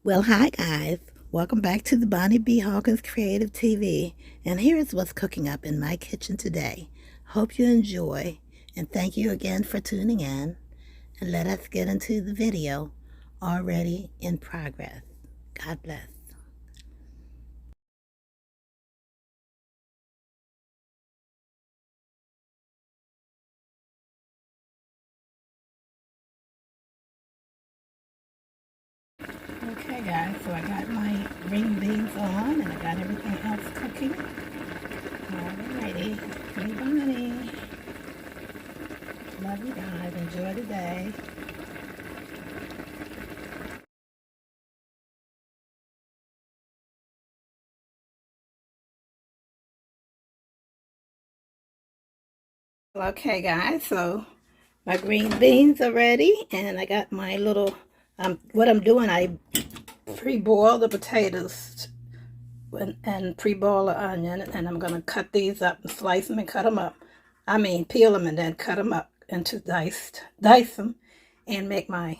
Well, hi guys. Welcome back to the Bonnie B. Hawkins Creative TV. And here is what's cooking up in my kitchen today. Hope you enjoy, and thank you again for tuning in. And let us get into the video already in progress. God bless. Okay guys, so I got my green beans on and I got everything else cooking. Alrighty. Hey Bonnie. Love you guys. Enjoy the day. Okay guys, so my green beans are ready and I got my little, what I'm doing, I pre-boil the potatoes and pre-boil the onion, and I'm going to cut these up and slice them and cut them up. I mean, peel them and then cut them up into dice them, and make my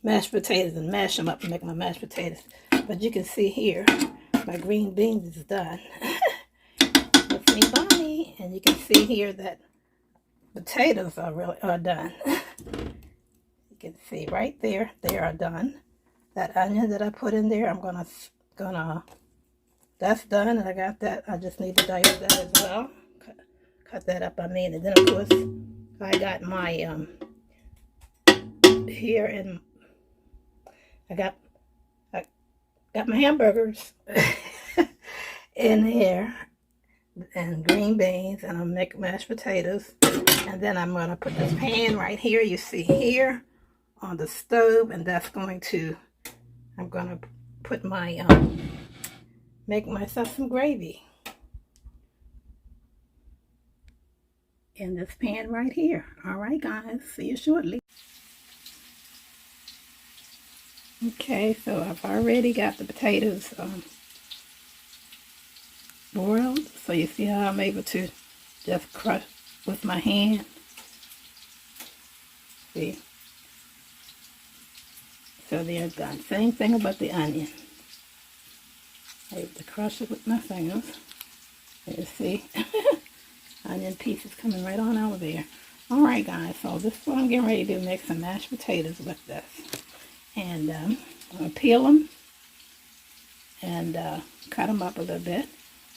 mashed potatoes and mash them up and make my mashed potatoes. But you can see here, my green beans is done. With me, Bonnie, and you can see here that potatoes are done. You can see right there, they are done. That onion that I put in there, I'm gonna that's done, and I got that. I just need to dice that as well. Cut that up, I mean, and then of course I got my here, and I got my hamburgers in here, and green beans, and I'll make mashed potatoes, and then I'm gonna put this pan right here, you see here, on the stove, and that's going to, I'm gonna put my make myself some gravy in this pan right here. All right guys, see you shortly. Okay, so I've already got the potatoes boiled, so you see how I'm able to just crush with my hand. See, so they're done. Same thing about the onion. I'm able to crush it with my fingers. You see, onion pieces coming right on out of there. All right guys, so this is what I'm getting ready to do, make some mashed potatoes with this. And I'm going to peel them and cut them up a little bit,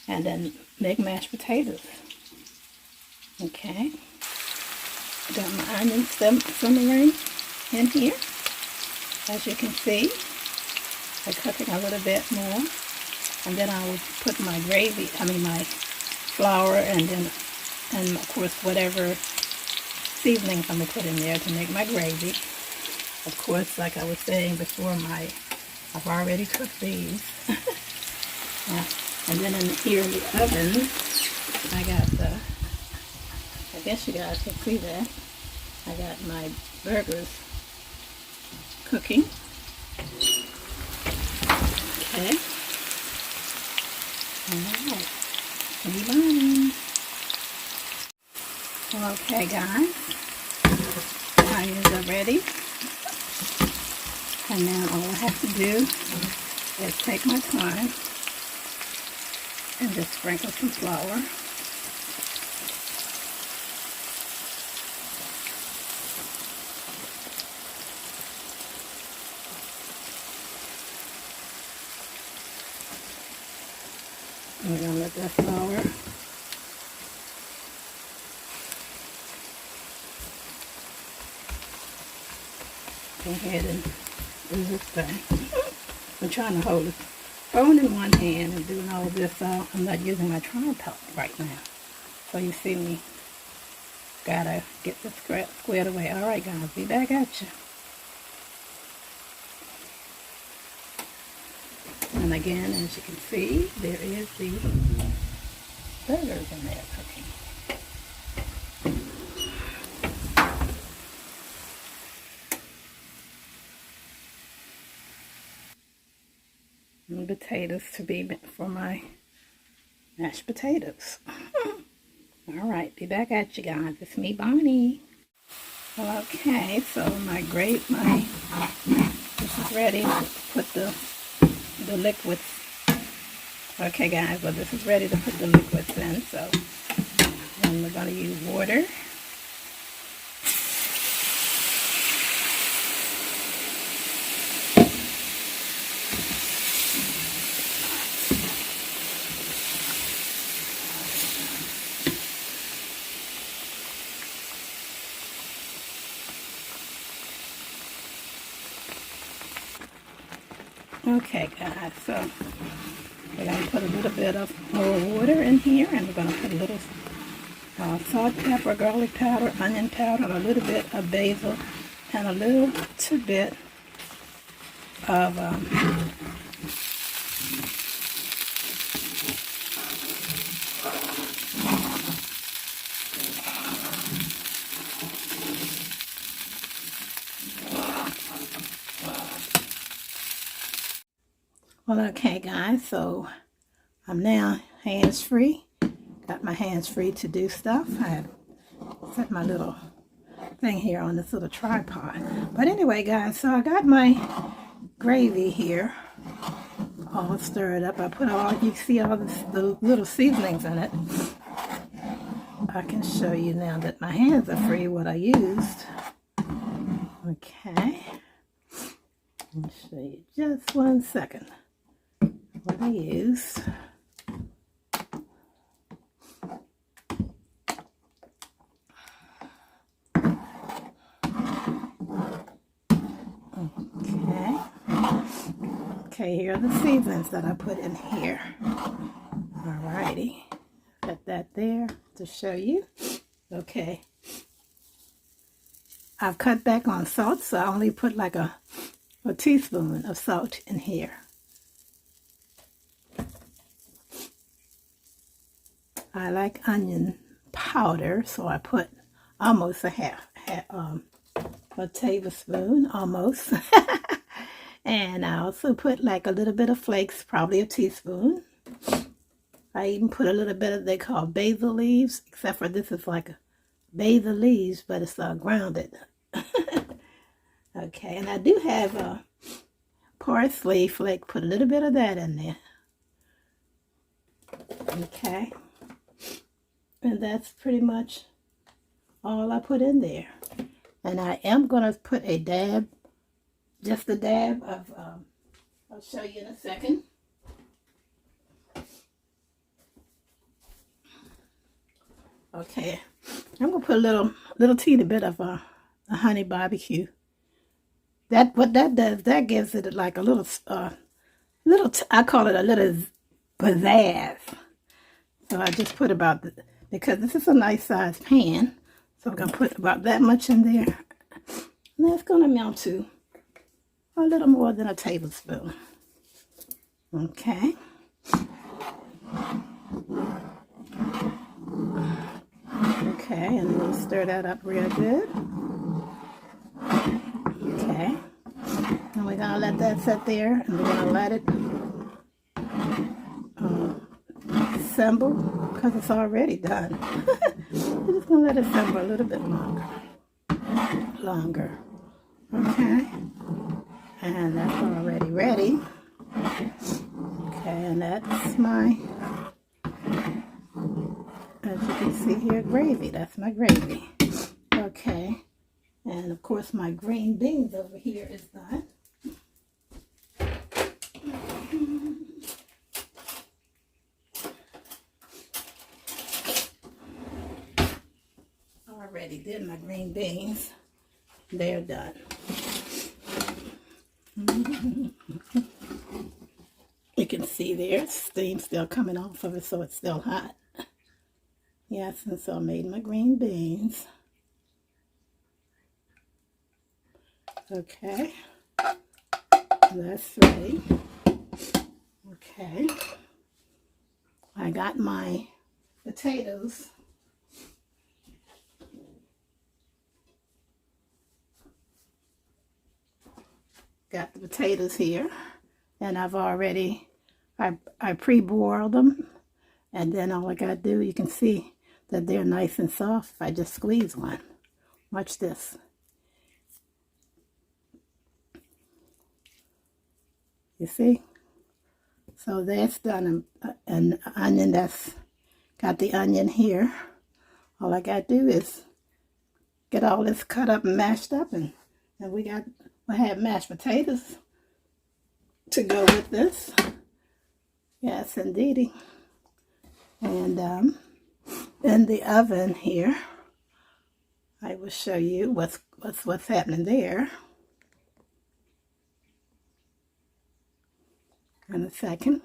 and then make mashed potatoes. Okay, got my onions simmering in here. As you can see, they're cooking a little bit more, and then I will put my gravy, my flour, and of course whatever seasonings I'm going to put in there to make my gravy. Of course, like I was saying before, I've already cooked these. And then here in the oven, I got I guess you guys can see that, I got my burgers cooking. Okay. Alright. Okay guys, the onions are ready. And now all I have to do is take my time and just sprinkle some flour. I'm going to let that flour go ahead and do this thing. I'm trying to hold the phone in one hand and doing all this. I'm not using my tripod right now. So you see me gotta get this squared away. Alright guys, be back at you. And again, as you can see, there is the burgers in there cooking. And potatoes to be for my mashed potatoes. Alright, be back at you guys. It's me, Bonnie. Okay, so my this is ready to put the liquids. Okay guys, well this is ready to put the liquids in, so then we're going to use water. Okay guys, so we're going to put a little bit of more water in here, and we're going to put a little salt, pepper, garlic powder, onion powder, a little bit of basil, and a little bit of well, okay guys, so I'm now hands-free. Got my hands free to do stuff. I have set my little thing here on this little tripod. But anyway guys, so I got my gravy here all stirred up. I put all, you see all the little seasonings in it. I can show you now that my hands are free what I used. Okay. Let me show you just 1 second what I used. Okay, here are the seasonings that I put in here. Alrighty, put that there to show you. Okay, I've cut back on salt, so I only put like a teaspoon of salt in here. I like onion powder, so I put almost a tablespoon, almost. And I also put like a little bit of flakes, probably a teaspoon. I even put a little bit of, they call basil leaves, except for this is like basil leaves, but it's grounded. Okay, and I do have a parsley flake, put a little bit of that in there. Okay, and that's pretty much all I put in there. And I am going to put a dab, just a dab of, I'll show you in a second. Okay, I'm going to put a little teeny bit of a honey barbecue. What that does, that gives it like a little, I call it a little pizzazz. So I just put about, because this is a nice size pan, so I'm going to put about that much in there. And that's going to amount to a little more than a tablespoon. Okay. Okay, and we'll stir that up real good. Okay. And we're going to let that sit there, and we're going to let it assemble, because it's already done. We're just going to let it simmer a little bit longer. Okay. And that's already ready. Okay, and that's my, as you can see here, gravy. That's my gravy. Okay. And of course my green beans over here is done. Already did my green beans. They're done. You can see there's steam still coming off of it, so it's still hot. Yes, and so I made my green beans. Okay, that's ready. Okay, I got my potatoes. Got the potatoes here, and I've already, I pre-boiled them, and then all I gotta do, you can see that they're nice and soft if I just squeeze one. Watch this. You see? So that's done. An onion that's got the onion here. All I got to do is get all this cut up and mashed up, and we have mashed potatoes to go with this. Yes, indeedy. And in the oven here, I will show you what's happening there in a second.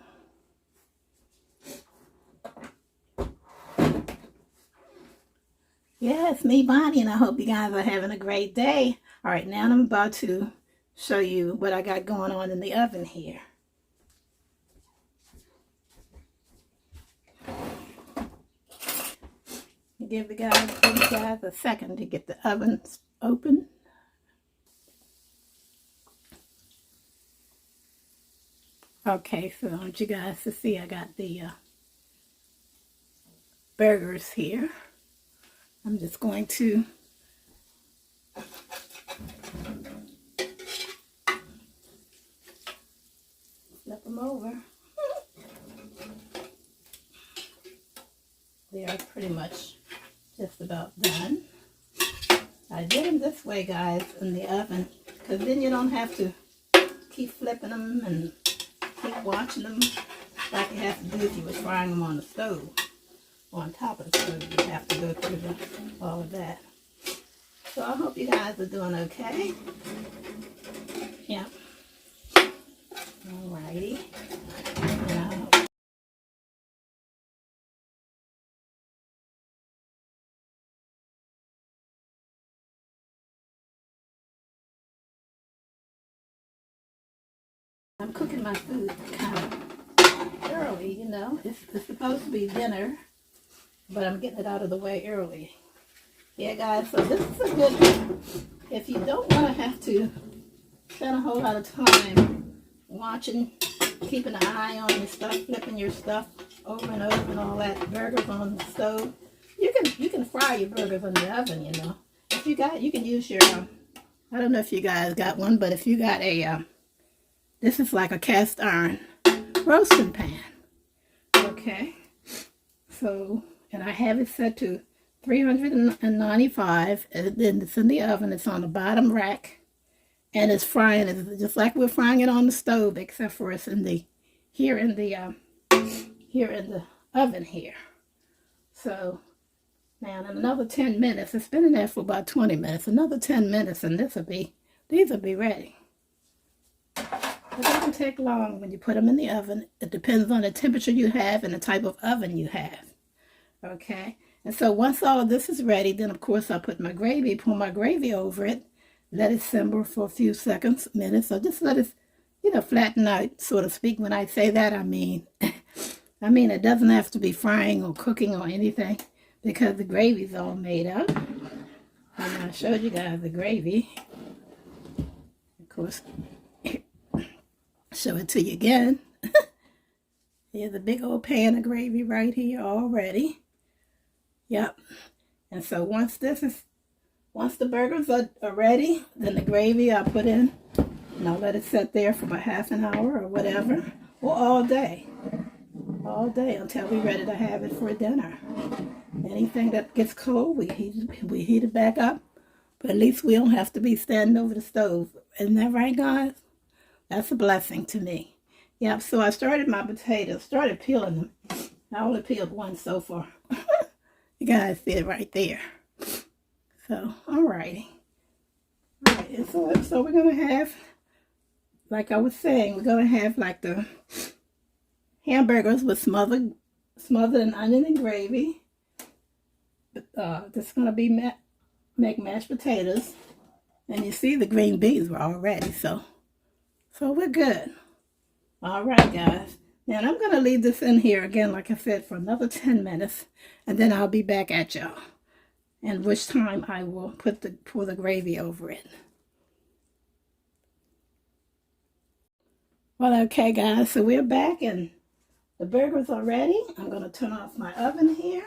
Yeah, it's me, Bonnie, and I hope you guys are having a great day. All right, now I'm about to show you what I got going on in the oven here. Give you guys a second to get the oven open. Okay, so I want you guys to see I got the burgers here. I'm just going to flip them over. They are pretty much just about done. I did them this way, guys, in the oven, because then you don't have to keep flipping them and keep watching them like you have to do if you were frying them on the stove. On top of the stove, you have to go through all of that. So I hope you guys are doing okay. Yeah. Alrighty. Now, I'm cooking my food kind of early, you know. It's supposed to be dinner, but I'm getting it out of the way early. Yeah, guys, so this is a good, if you don't want to have to spend a whole lot of time watching, keeping an eye on your stuff, flipping your stuff over and over and all that, burgers on the stove, you can fry your burgers in the oven, you know. If you can use your, I don't know if you guys got one, but if you got a, this is like a cast iron roasting pan. Okay. So, and I have it set to 395, and then it's in the oven. It's on the bottom rack, and it's frying. It's just like we're frying it on the stove, except for it's in the here in the oven here. So now in another 10 minutes, it's been in there for about 20 minutes. Another 10 minutes, and these will be ready. It doesn't take long when you put them in the oven. It depends on the temperature you have and the type of oven you have. Okay, and so once all of this is ready, then of course I'll put my gravy, pour my gravy over it, let it simmer for a few seconds, minutes, or just let it, you know, flatten out, so to speak. When I say that, I mean it doesn't have to be frying or cooking or anything, because the gravy's all made up. And I showed you guys the gravy. Of course, show it to you again. Here's a big old pan of gravy right here already. Yep. And so once the burgers are ready, then the gravy I'll put in, and I'll let it sit there for about half an hour or whatever, or all day until we're ready to have it for dinner. Anything that gets cold, we heat it back up, but at least we don't have to be standing over the stove. Isn't that right, guys? That's a blessing to me. Yep, so I started my potatoes, started peeling them. I only peeled one so far. You guys see it right there. So, alrighty. Alright, and so we're going to have, like I was saying, we're going to have like the hamburgers with smothered in onion and gravy. This is going to be make mashed potatoes. And you see the green beans were already, so we're good. All right, guys. Now I'm going to leave this in here again, like I said, for another 10 minutes, and then I'll be back at y'all. And which time I will pour the gravy over it. Well, okay, guys. So we're back, and the burgers are ready. I'm going to turn off my oven here,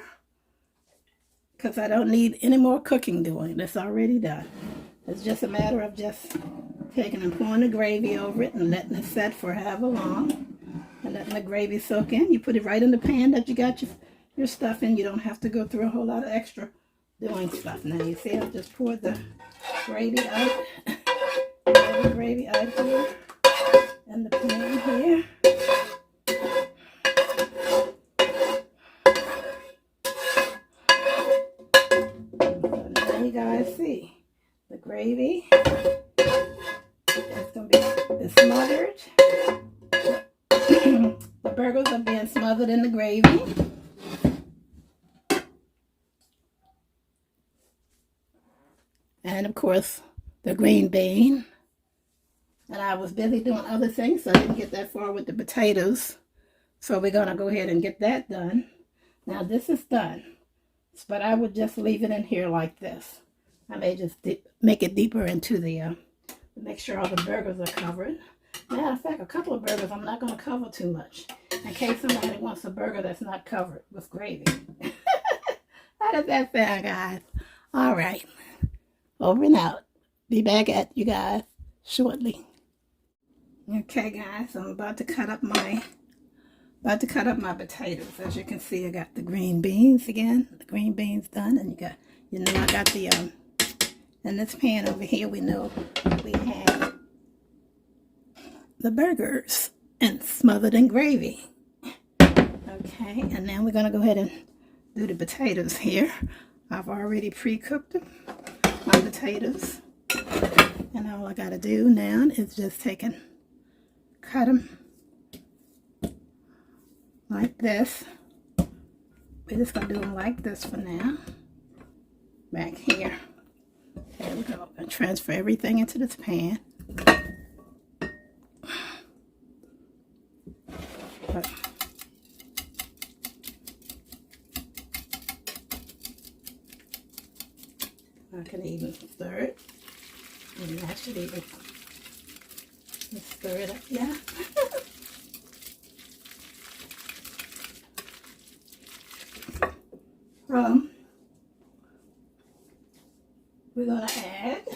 because I don't need any more cooking doing. It's already done. It's just a matter of just taking and pouring the gravy over it and letting it set for however long. And letting the gravy soak in. You put it right in the pan that you got your stuff in. You don't have to go through a whole lot of extra doing stuff. Now you see I just poured the gravy out. The gravy out here in the pan here. So now you guys see the gravy is going to be smothered. The burgers are being smothered in the gravy. And of course, the green bean. And I was busy doing other things, so I didn't get that far with the potatoes. So we're going to go ahead and get that done. Now this is done, but I would just leave it in here like this. I may just make it deeper into the, make sure all the burgers are covered. Matter of fact, a couple of burgers I'm not going to cover too much, in case somebody wants a burger that's not covered with gravy. How does that sound, guys? All right. Over and out. Be back at you guys shortly. Okay, guys, I'm about to cut up my potatoes. As you can see, I got the green beans again. The green beans done, and I got the in this pan over here. We know we have the burgers and smothered in gravy. Okay, and now we're gonna go ahead and do the potatoes here. I've already pre-cooked them, my potatoes, and all I gotta do now is just cut them like this. We're just gonna do them like this for now. Back here. There we go. And transfer everything into this pan. But I can even stir it. And I should even stir it up, yeah. We're going to add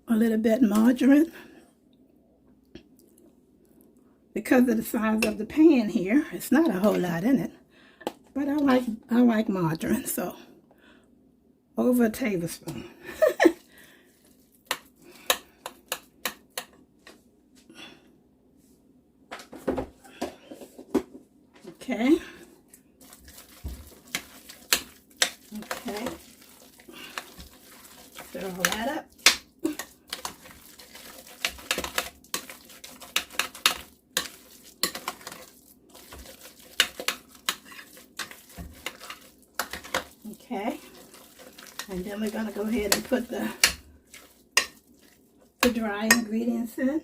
a little bit margarine. Because of the size of the pan here, it's not a whole lot in it. But I like margarine, so over a tablespoon. Okay. Okay. Stir all that up. Okay. And then we're going to go ahead and put the dry ingredients in.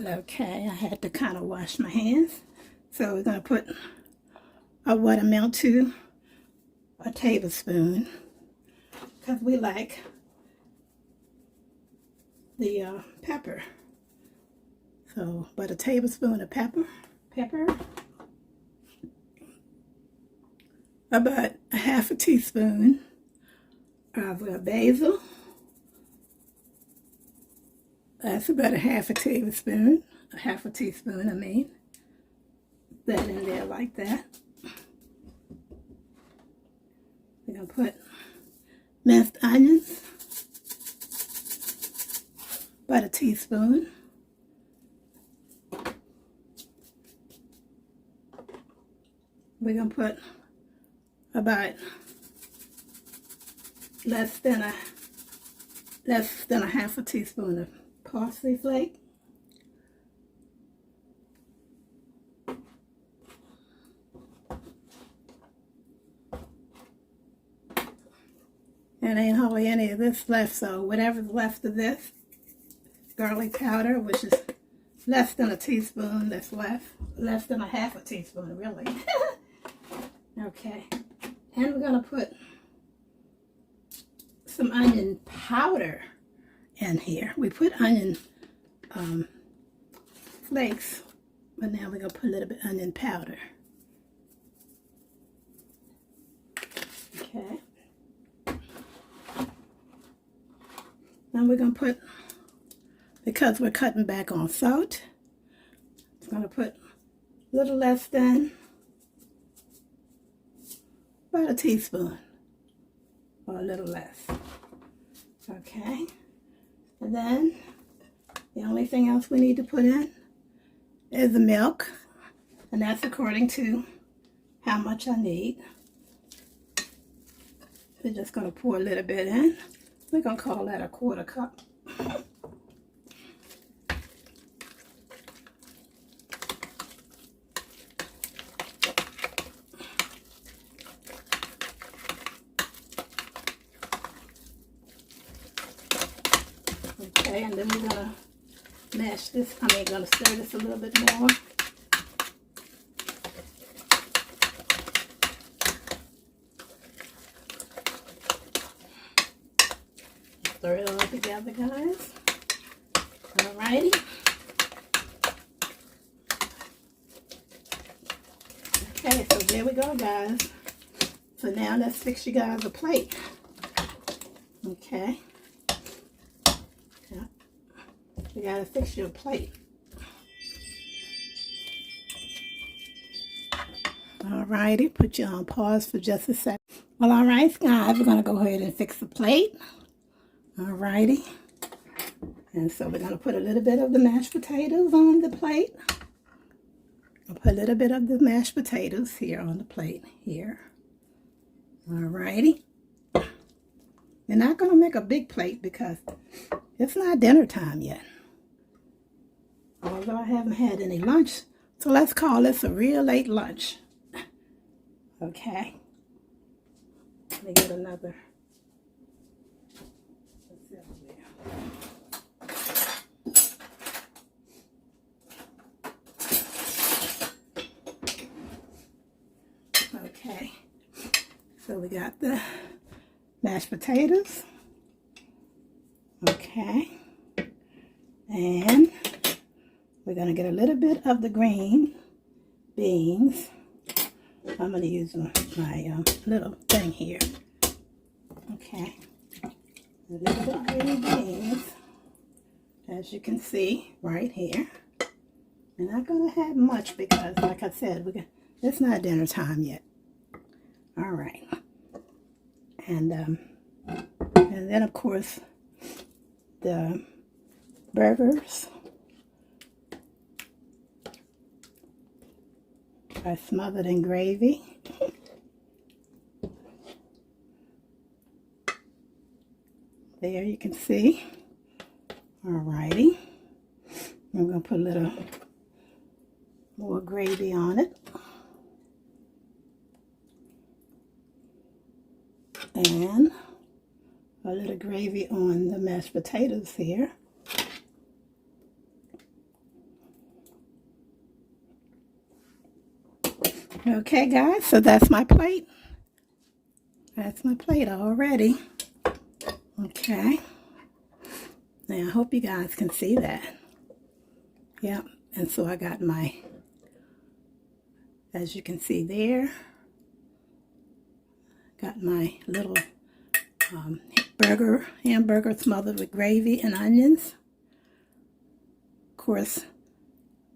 Okay, I had to kind of wash my hands. So we're going to put what amount to a tablespoon, because we like the pepper. So, but a tablespoon of pepper, about a half a teaspoon of basil. That's about a half a teaspoon, I mean. That in there like that. We're going to put minced onions, about a teaspoon. We're going to put about less than a half a teaspoon of parsley flake. And ain't hardly any of this left, so whatever's left of this garlic powder, which is less than a teaspoon that's left, less than a half a teaspoon really. Okay, and we're going to put some onion powder in here. We put onion flakes, but now we're going to put a little bit of onion powder. Okay. Now we're going to put, because we're cutting back on salt, I'm going to put a little less than about a teaspoon, or a little less. Okay. And then the only thing else we need to put in is the milk, and that's according to how much I need. We're just going to pour a little bit in. We're going to call that a 1/4 cup. Okay, and then we're going to mash this. Going to stir this a little bit more. Stir it all together, guys. Alrighty. Okay, so there we go, guys. So now let's fix you guys a plate. Okay. Yeah. We gotta fix you a plate. Alrighty, put you on pause for just a second. Well, alright, guys, we're gonna go ahead and fix the plate. Alrighty, and so we're going to put a little bit of the mashed potatoes on the plate. I'll put a little bit of the mashed potatoes here on the plate here. Alrighty. We're not going to make a big plate because it's not dinner time yet. Although I haven't had any lunch, so let's call this a real late lunch. Okay. Let me get another. Okay, so we got the mashed potatoes. Okay, and we're going to get a little bit of the green beans. I'm going to use my little thing here. Okay, a little bit of green beans, as you can see right here. We're not going to have much because, like I said, it's not dinner time yet. All right, and then of course the burgers are smothered in gravy. There you can see. Alrighty. I'm going to put a little more gravy on it. And a little gravy on the mashed potatoes here. Okay, guys, so that's my plate. That's my plate already. Okay. Now, I hope you guys can see that. Yep, and so I got my, as you can see there, got my little hamburger smothered with gravy and onions. Of course,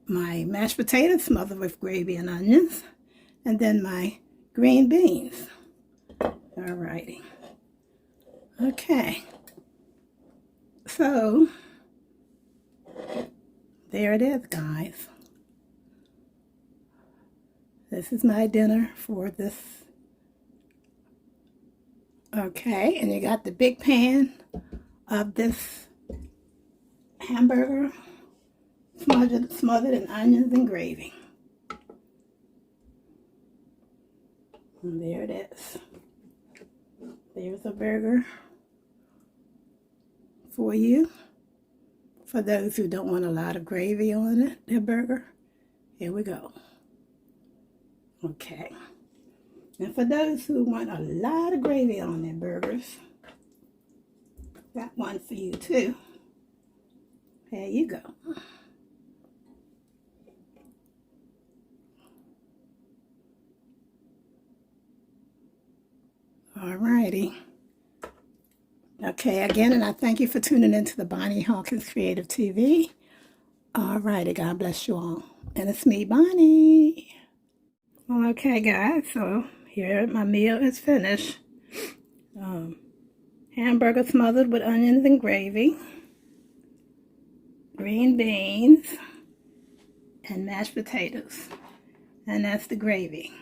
my mashed potatoes smothered with gravy and onions. And then my green beans. Alrighty. Okay. So, there it is, guys. This is my dinner for this. Okay, and you got the big pan of this hamburger smothered in onions and gravy. And there it is. There's a burger for you. For those who don't want a lot of gravy on it, their burger. Here we go. Okay. And for those who want a lot of gravy on their burgers, got one for you too. There you go. Alrighty. Okay, again, and I thank you for tuning into the Bonnie Hawkins Creative TV. Alrighty, God bless you all. And it's me, Bonnie. Well, okay, guys, so here my meal is finished. Hamburger smothered with onions and gravy, green beans, and mashed potatoes. And that's the gravy.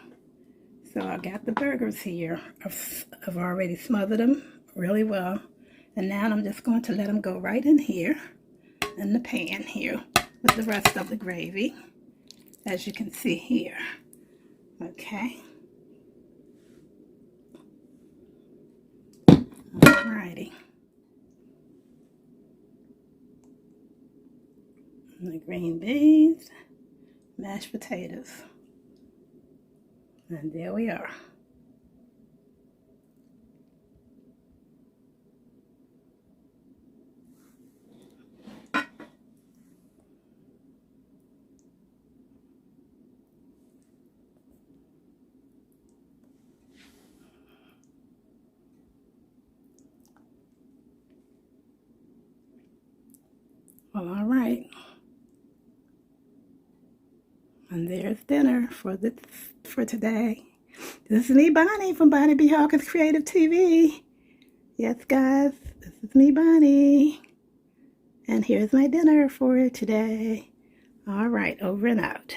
So I got the burgers here. I've already smothered them really well. And now I'm just going to let them go right in here, in the pan here, with the rest of the gravy, as you can see here. Okay. Alrighty. The green beans, mashed potatoes. And there we are. Well, all right. And there's dinner for today. This is me, Bonnie, from Bonnie B. Hawkins Creative TV. Yes, guys, this is me, Bonnie. And here's my dinner for today. All right, over and out.